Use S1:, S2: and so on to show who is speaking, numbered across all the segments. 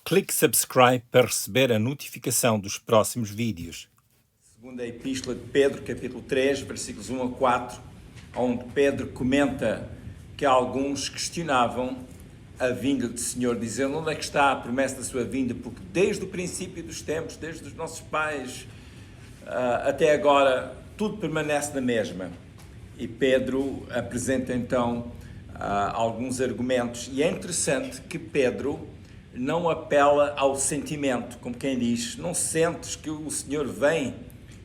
S1: Clique subscribe para receber a notificação dos próximos vídeos.
S2: Segunda Epístola de Pedro, capítulo 3, versículos 1 a 4, onde Pedro comenta que alguns questionavam a vinda do Senhor, dizendo onde é que está a promessa da sua vinda, porque desde o princípio dos tempos, desde os nossos pais até agora, tudo permanece na mesma. E Pedro apresenta então alguns argumentos, e é interessante que Pedro não apela ao sentimento, como quem diz, não sentes que o Senhor vem?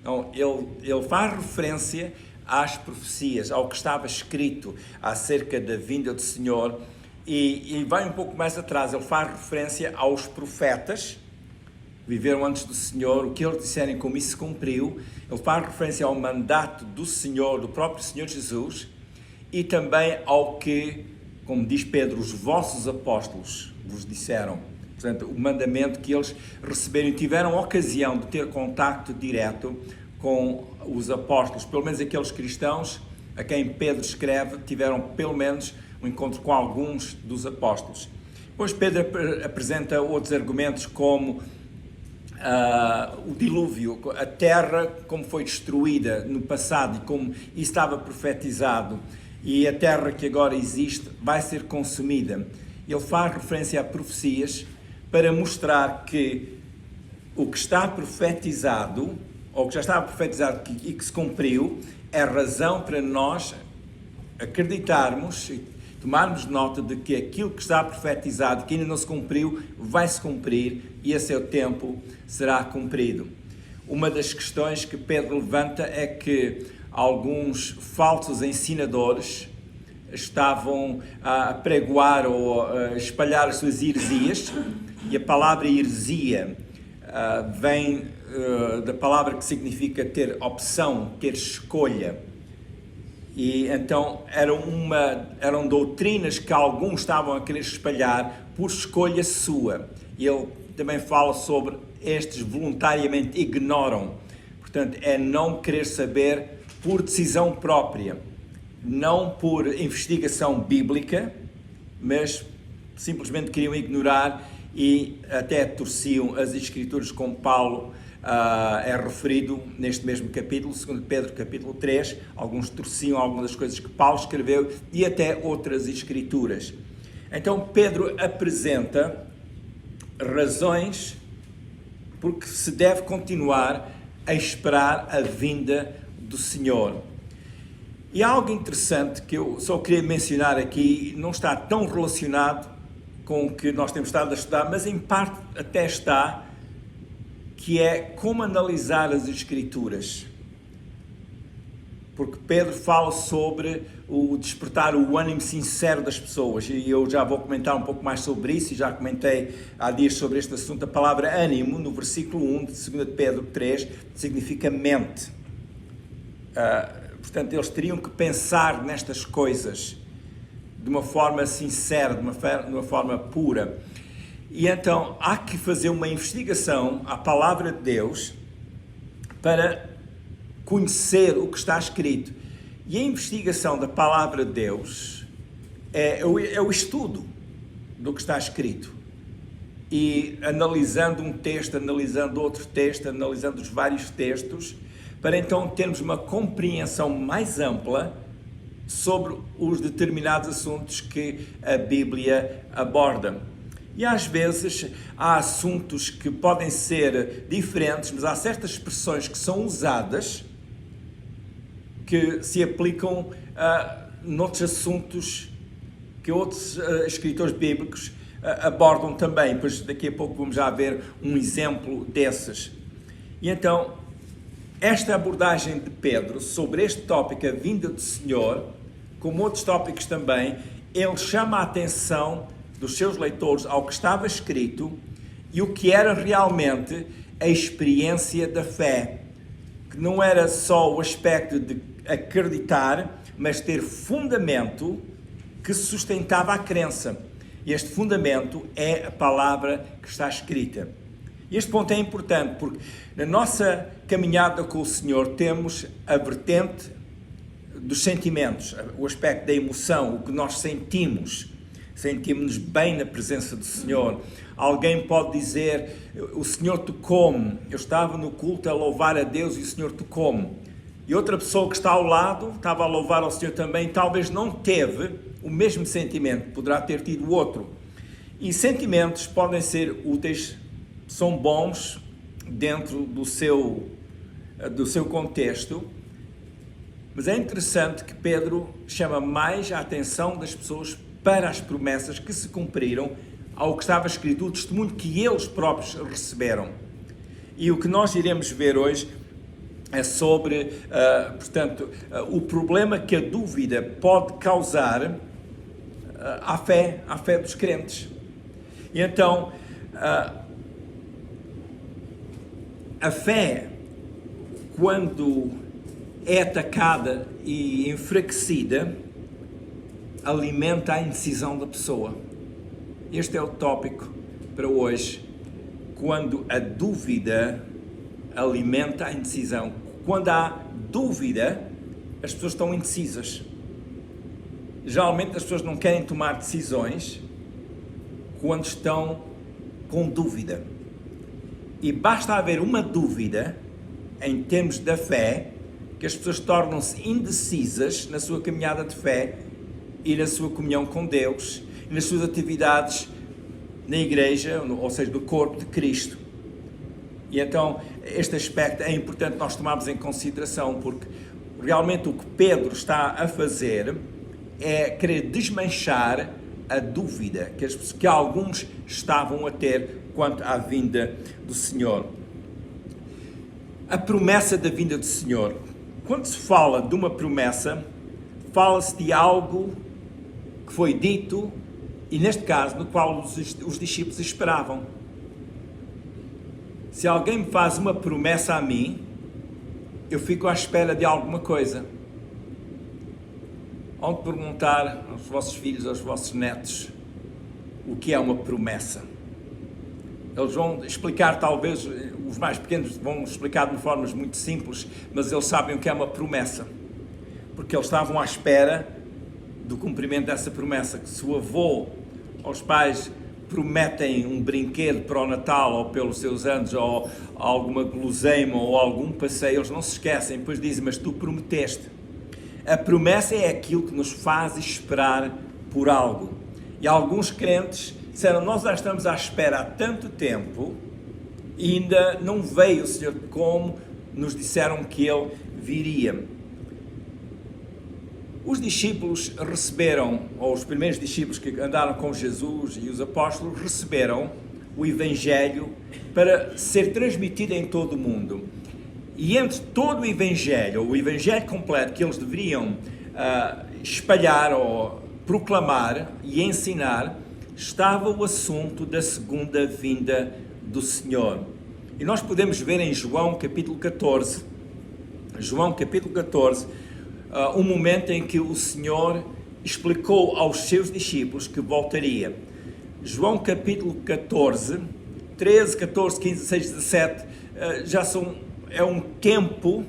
S2: Não, ele faz referência às profecias, ao que estava escrito acerca da vinda do Senhor, e vai um pouco mais atrás, ele faz referência aos profetas, viveram antes do Senhor, o que eles disserem, como isso se cumpriu. Ele faz referência ao mandato do Senhor, do próprio Senhor Jesus, e também ao que, como diz Pedro, os vossos apóstolos vos disseram. Portanto, o mandamento que eles receberam e tiveram ocasião de ter contacto direto com os apóstolos, pelo menos aqueles cristãos a quem Pedro escreve, tiveram pelo menos um encontro com alguns dos apóstolos. Depois Pedro apresenta outros argumentos como o dilúvio, a terra como foi destruída no passado e como isso estava profetizado, e a terra que agora existe vai ser consumida. Ele faz referência a profecias para mostrar que o que está profetizado, ou que já estava profetizado e que se cumpriu, é razão para nós acreditarmos e tomarmos nota de que aquilo que está profetizado, que ainda não se cumpriu, vai se cumprir e a seu tempo será cumprido. Uma das questões que Pedro levanta é que alguns falsos ensinadores estavam a pregoar ou a espalhar as suas heresias, e a palavra heresia vem da palavra que significa ter opção, ter escolha. E então eram doutrinas que alguns estavam a querer espalhar por escolha sua. E ele também fala sobre estes voluntariamente ignoram. Portanto, é não querer saber por decisão própria, não por investigação bíblica, mas simplesmente queriam ignorar e até torciam as Escrituras, como Paulo é referido neste mesmo capítulo, 2 Pedro capítulo 3, alguns torciam algumas das coisas que Paulo escreveu e até outras Escrituras. Então Pedro apresenta razões porque se deve continuar a esperar a vinda do Senhor. E há algo interessante que eu só queria mencionar aqui, não está tão relacionado com o que nós temos estado a estudar, mas em parte até está, que é como analisar as Escrituras. Porque Pedro fala sobre o despertar o ânimo sincero das pessoas, e eu já vou comentar um pouco mais sobre isso, e já comentei há dias sobre este assunto. A palavra ânimo, no versículo 1 de 2 Pedro 3, significa mente. Portanto, eles teriam que pensar nestas coisas de uma forma sincera, de uma forma pura. E então há que fazer uma investigação à palavra de Deus para conhecer o que está escrito. E a investigação da palavra de Deus é o estudo do que está escrito. E analisando um texto, analisando outro texto, analisando os vários textos, para então termos uma compreensão mais ampla sobre os determinados assuntos que a Bíblia aborda. E às vezes há assuntos que podem ser diferentes, mas há certas expressões que são usadas que se aplicam noutros assuntos que outros escritores bíblicos abordam também. Pois daqui a pouco vamos já ver um exemplo desses. E então, esta abordagem de Pedro sobre este tópico, a vinda do Senhor, como outros tópicos também, ele chama a atenção dos seus leitores ao que estava escrito e o que era realmente a experiência da fé, que não era só o aspecto de acreditar, mas ter fundamento que sustentava a crença. Este fundamento é a palavra que está escrita. Este ponto é importante porque na nossa caminhada com o Senhor temos a vertente dos sentimentos, o aspecto da emoção, o que nós sentimos. sentimos-nos bem na presença do Senhor. Alguém pode dizer, o Senhor tocou-me, eu estava no culto a louvar a Deus e o Senhor tocou-me. E outra pessoa que está ao lado, estava a louvar ao Senhor também, talvez não teve o mesmo sentimento, poderá ter tido outro. E sentimentos podem ser úteis, são bons dentro do seu contexto, mas é interessante que Pedro chama mais a atenção das pessoas para as promessas que se cumpriram ao que estava escrito, o testemunho que eles próprios receberam. E o que nós iremos ver hoje é sobre, o problema que a dúvida pode causar à fé dos crentes. E então, a fé, quando é atacada e enfraquecida, alimenta a indecisão da pessoa. Este é o tópico para hoje. Quando a dúvida alimenta a indecisão. Quando há dúvida, as pessoas estão indecisas. Geralmente as pessoas não querem tomar decisões quando estão com dúvida. E basta haver uma dúvida em termos da fé, que as pessoas tornam-se indecisas na sua caminhada de fé e na sua comunhão com Deus, e nas suas atividades na igreja, ou seja, do corpo de Cristo. E então este aspecto é importante nós tomarmos em consideração, porque realmente o que Pedro está a fazer é querer desmanchar a dúvida que alguns estavam a ter quanto à vinda do Senhor. A promessa da vinda do Senhor. Quando se fala de uma promessa, fala-se de algo que foi dito e, neste caso, no qual os discípulos esperavam. Se alguém me faz uma promessa a mim, eu fico à espera de alguma coisa. Vão perguntar aos vossos filhos, aos vossos netos, o que é uma promessa. Eles vão explicar, talvez, os mais pequenos vão explicar de formas muito simples, mas eles sabem o que é uma promessa. Porque eles estavam à espera do cumprimento dessa promessa, que se o avô ou os pais prometem um brinquedo para o Natal ou pelos seus anos, ou alguma guloseima ou algum passeio, eles não se esquecem, depois dizem, mas tu prometeste. A promessa é aquilo que nos faz esperar por algo. E alguns crentes disseram, nós já estamos à espera há tanto tempo e ainda não veio o Senhor como nos disseram que Ele viria. Os discípulos receberam, ou os primeiros discípulos que andaram com Jesus e os apóstolos receberam o Evangelho para ser transmitido em todo o mundo. E entre todo o Evangelho completo que eles deveriam espalhar ou proclamar e ensinar, estava o assunto da segunda vinda do Senhor. E nós podemos ver em João capítulo 14, um momento em que o Senhor explicou aos seus discípulos que voltaria. João capítulo 14, 13, 14, 15, 16, 17, é um tempo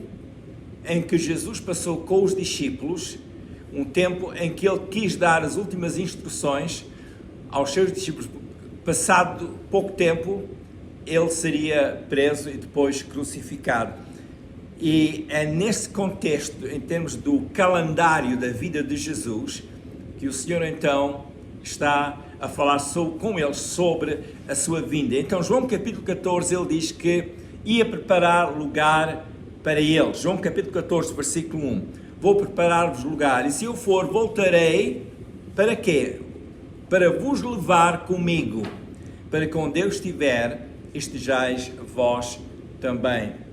S2: em que Jesus passou com os discípulos, um tempo em que Ele quis dar as últimas instruções aos seus discípulos. Passado pouco tempo, Ele seria preso e depois crucificado. E é nesse contexto, em termos do calendário da vida de Jesus, que o Senhor então está a falar com eles sobre a sua vinda. Então, João capítulo 14, ele diz que ia preparar lugar para eles. João capítulo 14, versículo 1. Vou preparar-vos lugar, e se eu for, voltarei, para quê? Para vos levar comigo, para que onde eu estiver, estejais vós também.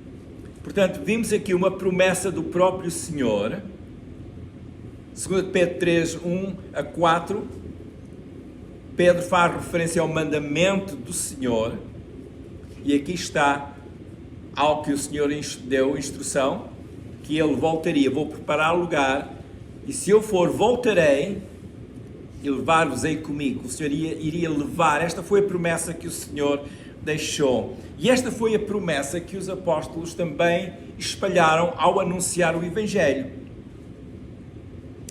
S2: Portanto, vimos aqui uma promessa do próprio Senhor. 2 Pedro 3, 1 a 4, Pedro faz referência ao mandamento do Senhor, e aqui está ao que o Senhor deu instrução, que Ele voltaria, vou preparar lugar, e se eu for, voltarei, e levar-vos-ei comigo. O Senhor iria levar, esta foi a promessa que o Senhor deixou, e esta foi a promessa que os apóstolos também espalharam ao anunciar o Evangelho.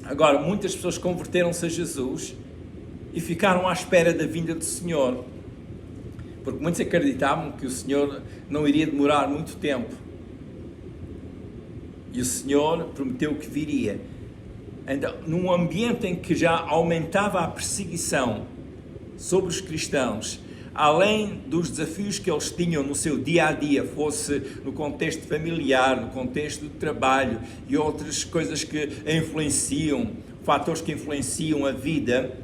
S2: Agora, muitas pessoas converteram-se a Jesus e ficaram à espera da vinda do Senhor, porque muitos acreditavam que o Senhor não iria demorar muito tempo, e o Senhor prometeu que viria. Então, num ambiente em que já aumentava a perseguição sobre os cristãos, além dos desafios que eles tinham no seu dia-a-dia, fosse no contexto familiar, no contexto do trabalho e outras coisas que influenciam, fatores que influenciam a vida,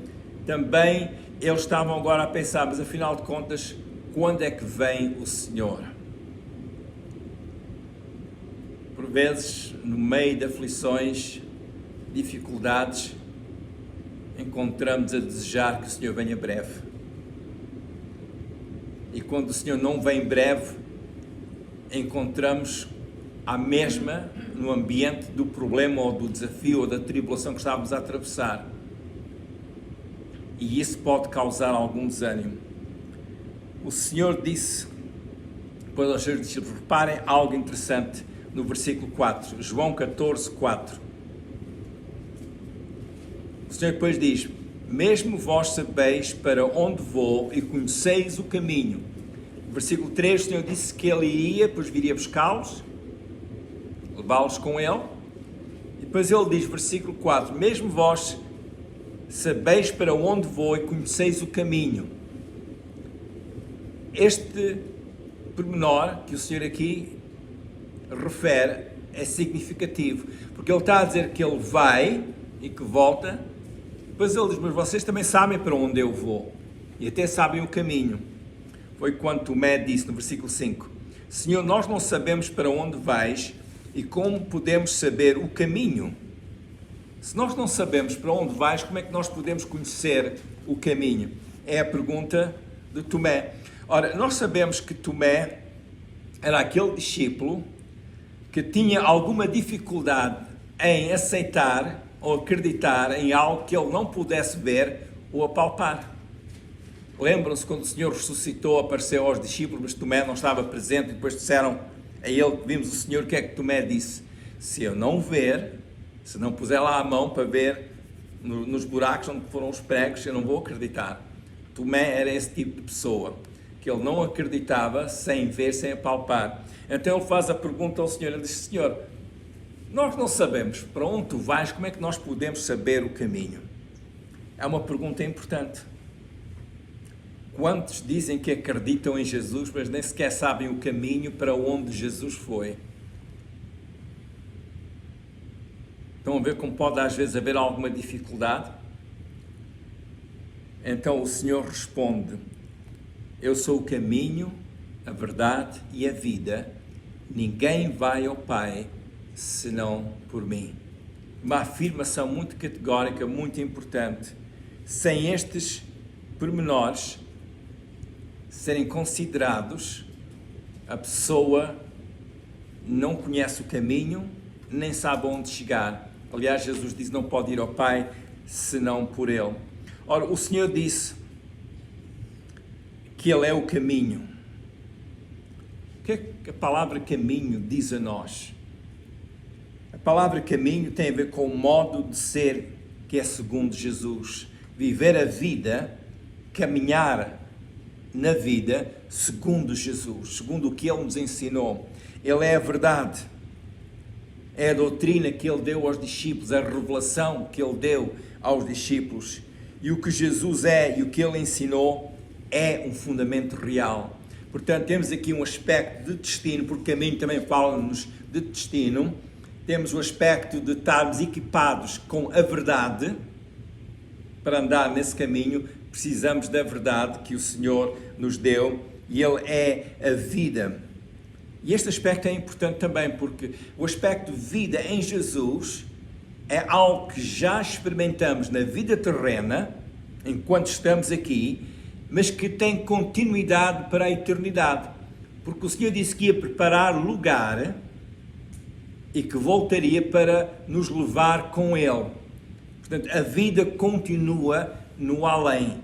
S2: também eles estavam agora a pensar, mas afinal de contas, quando é que vem o Senhor? Por vezes, no meio de aflições, dificuldades, encontramos a desejar que o Senhor venha breve. E quando o Senhor não vem breve, encontramos a mesma no ambiente do problema ou do desafio ou da tribulação que estávamos a atravessar. E isso pode causar algum desânimo. O Senhor disse, depois aos seus discípulos, reparem algo interessante no versículo 4, João 14, 4. O Senhor depois diz, mesmo vós sabeis para onde vou e conheceis o caminho. Versículo 3, o Senhor disse que Ele iria, depois viria buscá-los, levá-los com Ele. E depois Ele diz, versículo 4, mesmo vós sabeis para onde vou e conheceis o caminho. Este pormenor que o Senhor aqui refere é significativo, porque Ele está a dizer que Ele vai e que volta. Depois Ele diz, mas vocês também sabem para onde eu vou e até sabem o caminho. Foi quando Tomé disse no versículo 5, Senhor, nós não sabemos para onde vais e como podemos saber o caminho? Se nós não sabemos para onde vais, como é que nós podemos conhecer o caminho? É a pergunta de Tomé. Ora, nós sabemos que Tomé era aquele discípulo que tinha alguma dificuldade em aceitar ou acreditar em algo que ele não pudesse ver ou apalpar. Lembram-se quando o Senhor ressuscitou, apareceu aos discípulos, mas Tomé não estava presente, e depois disseram a ele que vimos o Senhor, o que é que Tomé disse? Se eu não ver, se não puser lá a mão para ver nos buracos onde foram os pregos, eu não vou acreditar. Tomé era esse tipo de pessoa, que ele não acreditava sem ver, sem apalpar. Então ele faz a pergunta ao Senhor, ele diz, Senhor, nós não sabemos para onde tu vais, como é que nós podemos saber o caminho? É uma pergunta importante. Quantos dizem que acreditam em Jesus, mas nem sequer sabem o caminho para onde Jesus foi? Estão a ver como pode às vezes haver alguma dificuldade? Então o Senhor responde, eu sou o caminho, a verdade e a vida, ninguém vai ao Pai senão por mim. Uma afirmação muito categórica, muito importante. Sem estes pormenores serem considerados, a pessoa não conhece o caminho, nem sabe onde chegar. Aliás, Jesus diz, não pode ir ao Pai senão por Ele. Ora, o Senhor disse que Ele é o caminho. O que é que a palavra caminho diz a nós? A palavra caminho tem a ver com o modo de ser que é segundo Jesus. Viver a vida, caminhar na vida segundo Jesus, segundo o que Ele nos ensinou. Ele é a verdade, é a doutrina que Ele deu aos discípulos, a revelação que Ele deu aos discípulos. E o que Jesus é e o que Ele ensinou é um fundamento real. Portanto, temos aqui um aspecto de destino, porque caminho também fala-nos de destino. Temos o aspecto de estarmos equipados com a verdade. Para andar nesse caminho, precisamos da verdade que o Senhor nos deu, e Ele é a vida. E este aspecto é importante também, porque o aspecto de vida em Jesus é algo que já experimentamos na vida terrena, enquanto estamos aqui, mas que tem continuidade para a eternidade. Porque o Senhor disse que ia preparar lugar e que voltaria para nos levar com Ele. Portanto, a vida continua no além.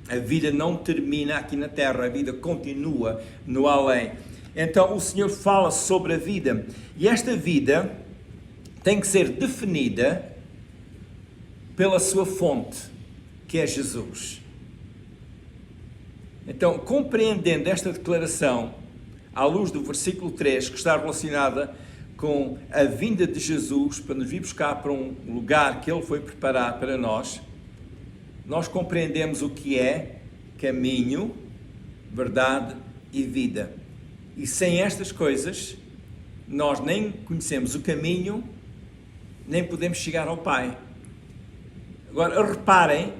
S2: A vida não termina aqui na terra, a vida continua no além. Então o Senhor fala sobre a vida, e esta vida tem que ser definida pela sua fonte. que é Jesus. Então, compreendendo esta declaração, à luz do versículo 3, que está relacionada com a vinda de Jesus para nos vir buscar para um lugar que Ele foi preparar para nós, nós compreendemos o que é caminho, verdade e vida. E sem estas coisas, nós nem conhecemos o caminho, nem podemos chegar ao Pai. Agora, reparem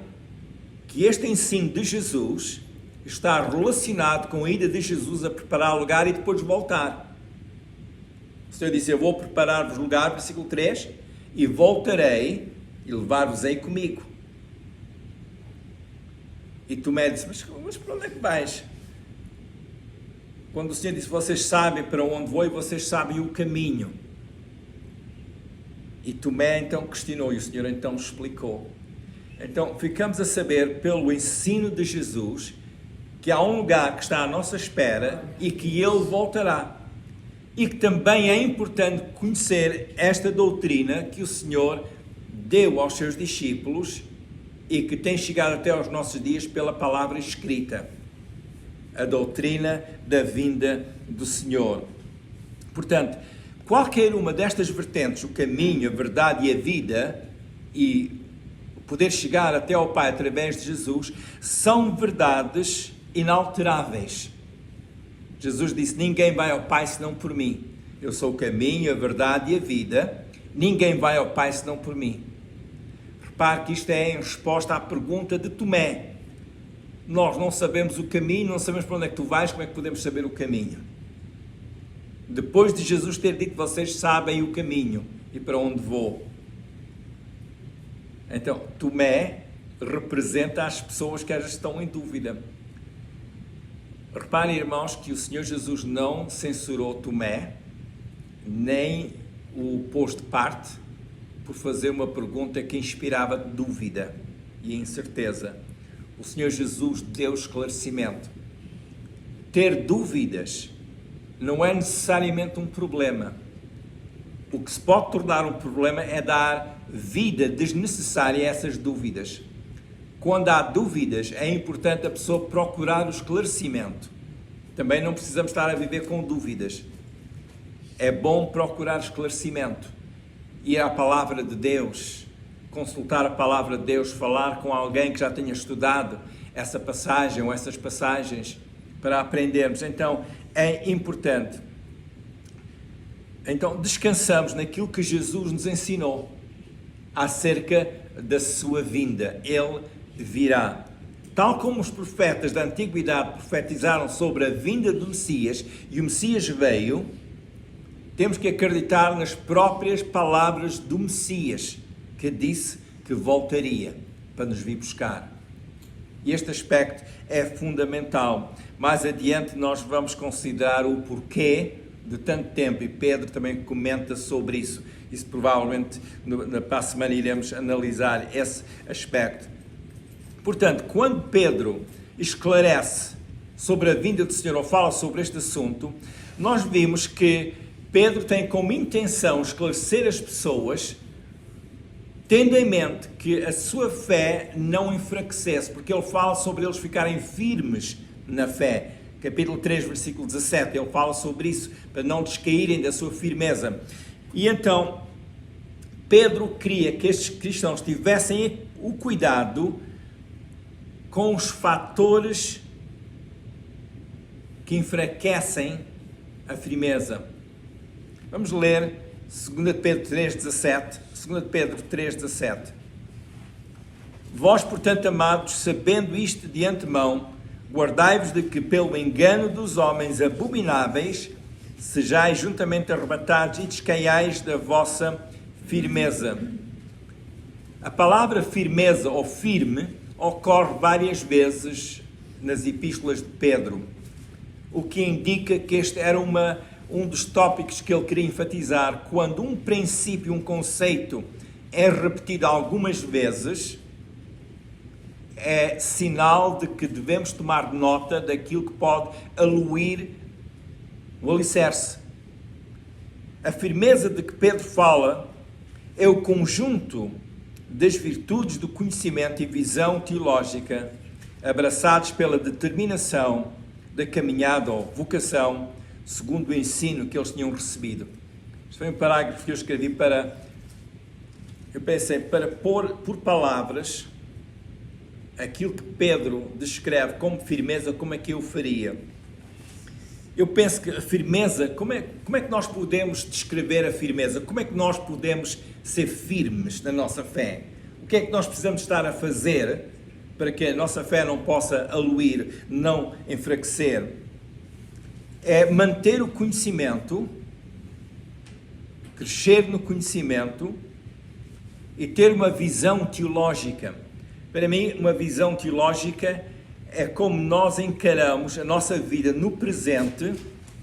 S2: que este ensino de Jesus está relacionado com a ida de Jesus a preparar o lugar e depois voltar. O Senhor disse: eu vou preparar-vos lugar, versículo 3, e voltarei e levar-vos-ei comigo. E Tomé disse: mas para onde é que vais? Quando o Senhor disse: vocês sabem para onde vou e vocês sabem o caminho. E Tomé então questionou e o Senhor então explicou. Então ficamos a saber pelo ensino de Jesus que há um lugar que está à nossa espera e que Ele voltará. E que também é importante conhecer esta doutrina que o Senhor deu aos seus discípulos e que tem chegado até aos nossos dias pela palavra escrita. A doutrina da vinda do Senhor. Portanto, qualquer uma destas vertentes, o caminho, a verdade e a vida, e poder chegar até ao Pai através de Jesus, são verdades inalteráveis. Jesus disse: ninguém vai ao Pai senão por mim. Eu sou o caminho, a verdade e a vida. Ninguém vai ao Pai senão por mim. Repare que isto é em resposta à pergunta de Tomé. Nós não sabemos o caminho, não sabemos para onde é que tu vais, como é que podemos saber o caminho? Depois de Jesus ter dito: vocês sabem o caminho e para onde vou. Então, Tomé representa as pessoas que estão em dúvida. Reparem, irmãos, que o Senhor Jesus não censurou Tomé, nem o pôs de parte por fazer uma pergunta que inspirava dúvida e incerteza. O Senhor Jesus deu esclarecimento. Ter dúvidas não é necessariamente um problema. O que se pode tornar um problema é dar vida desnecessária a essas dúvidas. Quando há dúvidas, é importante a pessoa procurar o esclarecimento. Também não precisamos estar a viver com dúvidas. É bom procurar esclarecimento. Ir à palavra de Deus, consultar a palavra de Deus, falar com alguém que já tenha estudado essa passagem ou essas passagens para aprendermos. Então, é importante. Então, descansamos naquilo que Jesus nos ensinou acerca da sua vinda. Ele virá. Tal como os profetas da antiguidade profetizaram sobre a vinda do Messias, e o Messias veio, temos que acreditar nas próprias palavras do Messias, que disse que voltaria para nos vir buscar. E este aspecto é fundamental. Mais adiante nós vamos considerar o porquê de tanto tempo, e Pedro também comenta sobre isso. Isso provavelmente para a semana iremos analisar esse aspecto. Portanto, quando Pedro esclarece sobre a vinda do Senhor ou fala sobre este assunto, nós vimos que Pedro tem como intenção esclarecer as pessoas, tendo em mente que a sua fé não enfraquecesse, porque ele fala sobre eles ficarem firmes na fé. Capítulo 3, versículo 17, ele fala sobre isso, para não descaírem da sua firmeza. E então, Pedro queria que estes cristãos tivessem o cuidado com os fatores que enfraquecem a firmeza. Vamos ler 2 Pedro 3,17. 2 Pedro 3,17. Vós, portanto, amados, sabendo isto de antemão, guardai-vos de que, pelo engano dos homens abomináveis, sejais juntamente arrebatados e descaiais da vossa firmeza. A palavra firmeza ou firme ocorre várias vezes nas epístolas de Pedro, o que indica que este era um dos tópicos que ele queria enfatizar. Quando um princípio, um conceito é repetido algumas vezes, é sinal de que devemos tomar nota daquilo que pode aluir o alicerce. A firmeza de que Pedro fala é o conjunto das virtudes do conhecimento e visão teológica, abraçados pela determinação da caminhada ou vocação, segundo o ensino que eles tinham recebido. Este foi um parágrafo que eu escrevi para pôr por palavras aquilo que Pedro descreve como firmeza, como é que eu faria. Eu penso que a firmeza, como é que nós podemos descrever a firmeza? Como é que nós podemos ser firmes na nossa fé? O que é que nós precisamos estar a fazer para que a nossa fé não possa aluir, não enfraquecer? É manter o conhecimento, crescer no conhecimento e ter uma visão teológica. Para mim, uma visão teológica é como nós encaramos a nossa vida no presente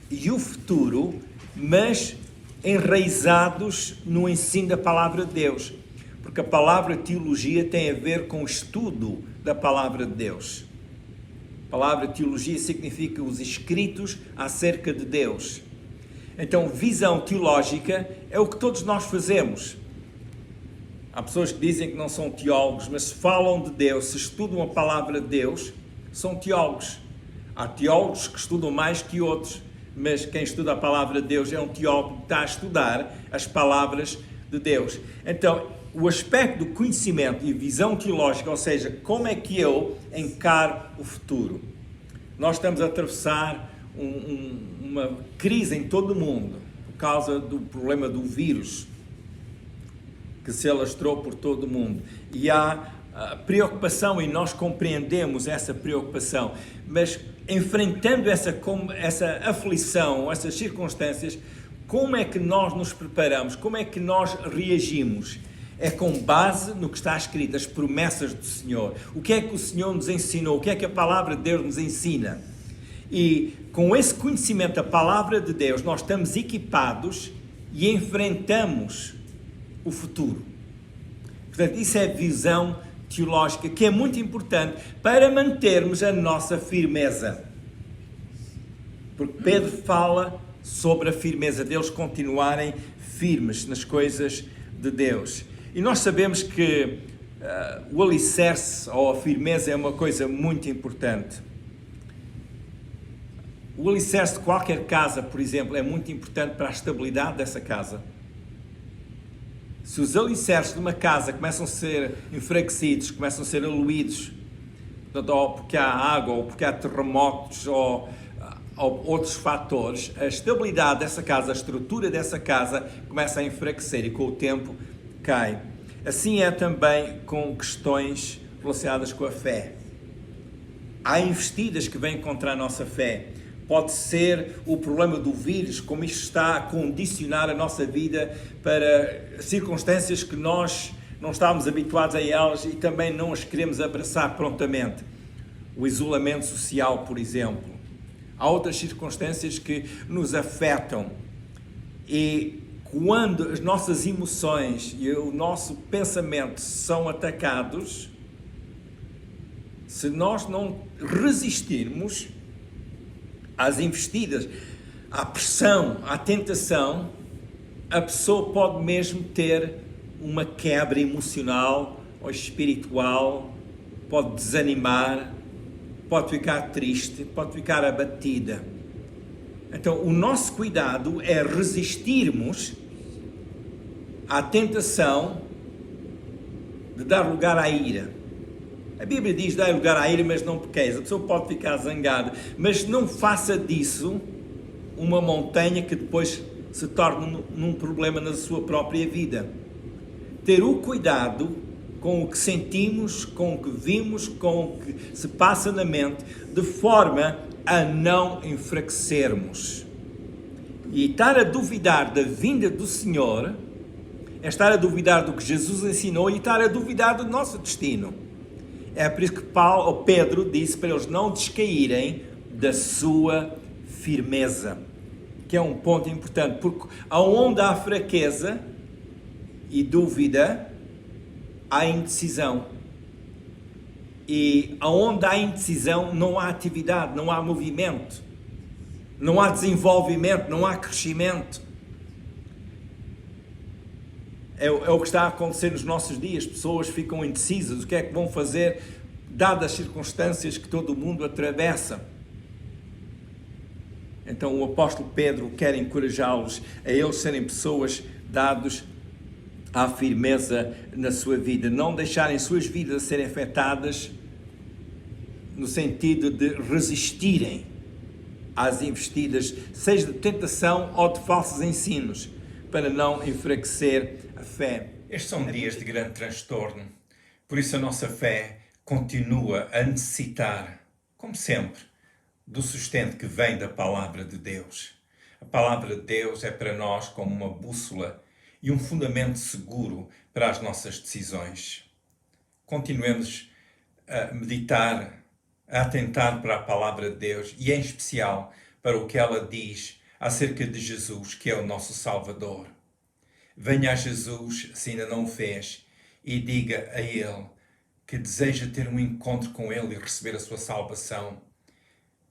S2: e o futuro, mas enraizados no ensino da palavra de Deus. Porque a palavra teologia tem a ver com o estudo da palavra de Deus. A palavra teologia significa os escritos acerca de Deus. Então, visão teológica é o que todos nós fazemos. Há pessoas que dizem que não são teólogos, mas se falam de Deus, se estudam a palavra de Deus, são teólogos. Há teólogos que estudam mais que outros, mas quem estuda a palavra de Deus é um teólogo que está a estudar as palavras de Deus. Então, o aspecto do conhecimento e visão teológica, ou seja, como é que eu encaro o futuro? Nós estamos a atravessar uma crise em todo o mundo, por causa do problema do vírus, que se alastrou por todo o mundo. E há preocupação, e nós compreendemos essa preocupação, mas enfrentando essa aflição, essas circunstâncias, como é que nós nos preparamos? Como é que nós reagimos? É com base no que está escrito, as promessas do Senhor. O que é que o Senhor nos ensinou? O que é que a palavra de Deus nos ensina? E com esse conhecimento da palavra de Deus, nós estamos equipados e enfrentamos o futuro. Portanto, isso é visão teológica, que é muito importante para mantermos a nossa firmeza. Porque Pedro fala sobre a firmeza deles continuarem firmes nas coisas de Deus. E nós sabemos que o alicerce ou a firmeza é uma coisa muito importante. O alicerce de qualquer casa, por exemplo, é muito importante para a estabilidade dessa casa. Se os alicerces de uma casa começam a ser enfraquecidos, começam a ser aluídos, portanto, ou porque há água, ou porque há terremotos, ou outros fatores, a estabilidade dessa casa, a estrutura dessa casa começa a enfraquecer e com o tempo cai. Assim é também com questões relacionadas com a fé. Há investidas que vêm contra a nossa fé. Pode ser o problema do vírus, como isto está a condicionar a nossa vida para circunstâncias que nós não estávamos habituados a elas e também não as queremos abraçar prontamente. O isolamento social, por exemplo. Há outras circunstâncias que nos afetam e quando as nossas emoções e o nosso pensamento são atacados, se nós não resistirmos às investidas, à pressão, à tentação, a pessoa pode mesmo ter uma quebra emocional ou espiritual, pode desanimar, pode ficar triste, pode ficar abatida. Então, o nosso cuidado é resistirmos à tentação de dar lugar à ira. A Bíblia diz, dá lugar à ira, mas não pequeis. A pessoa pode ficar zangada, mas não faça disso uma montanha que depois se torne num problema na sua própria vida. Ter o cuidado com o que sentimos, com o que vimos, com o que se passa na mente, de forma a não enfraquecermos. E estar a duvidar da vinda do Senhor é estar a duvidar do que Jesus ensinou e estar a duvidar do nosso destino. É por isso que Pedro disse para eles não descaírem da sua firmeza, que é um ponto importante, porque aonde há fraqueza e dúvida, há indecisão. E aonde há indecisão, não há atividade, não há movimento, não há desenvolvimento, não há crescimento. É o que está a acontecer nos nossos dias. Pessoas ficam indecisas, o que é que vão fazer, dadas as circunstâncias que todo o mundo atravessa. Então o apóstolo Pedro quer encorajá-los a eles serem pessoas dadas à firmeza na sua vida, não deixarem suas vidas serem afetadas no sentido de resistirem às investidas, seja de tentação ou de falsos ensinos, para não enfraquecer a fé.
S1: Estes são dias de grande transtorno, por isso a nossa fé continua a necessitar, como sempre, do sustento que vem da Palavra de Deus. A Palavra de Deus é para nós como uma bússola e um fundamento seguro para as nossas decisões. Continuemos a meditar, a atentar para a Palavra de Deus e, em especial, para o que ela diz acerca de Jesus, que é o nosso Salvador. Venha a Jesus, se ainda não o fez, e diga a Ele que deseja ter um encontro com Ele e receber a sua salvação.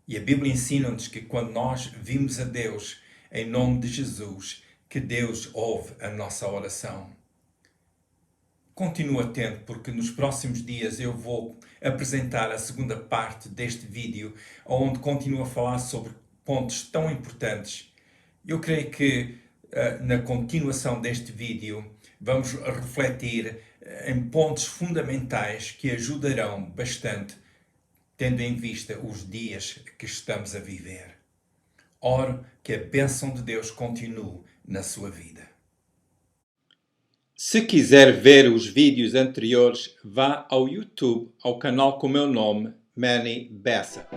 S1: E a Bíblia ensina-nos que quando nós vimos a Deus em nome de Jesus, que Deus ouve a nossa oração. Continua atento, porque nos próximos dias eu vou apresentar a segunda parte deste vídeo, onde continuo a falar sobre pontos tão importantes. Eu creio que na continuação deste vídeo vamos refletir em pontos fundamentais que ajudarão bastante, tendo em vista os dias que estamos a viver. Oro que a bênção de Deus continue na sua vida. Se quiser ver os vídeos anteriores, vá ao YouTube, ao canal com o meu nome, Manny Bessa.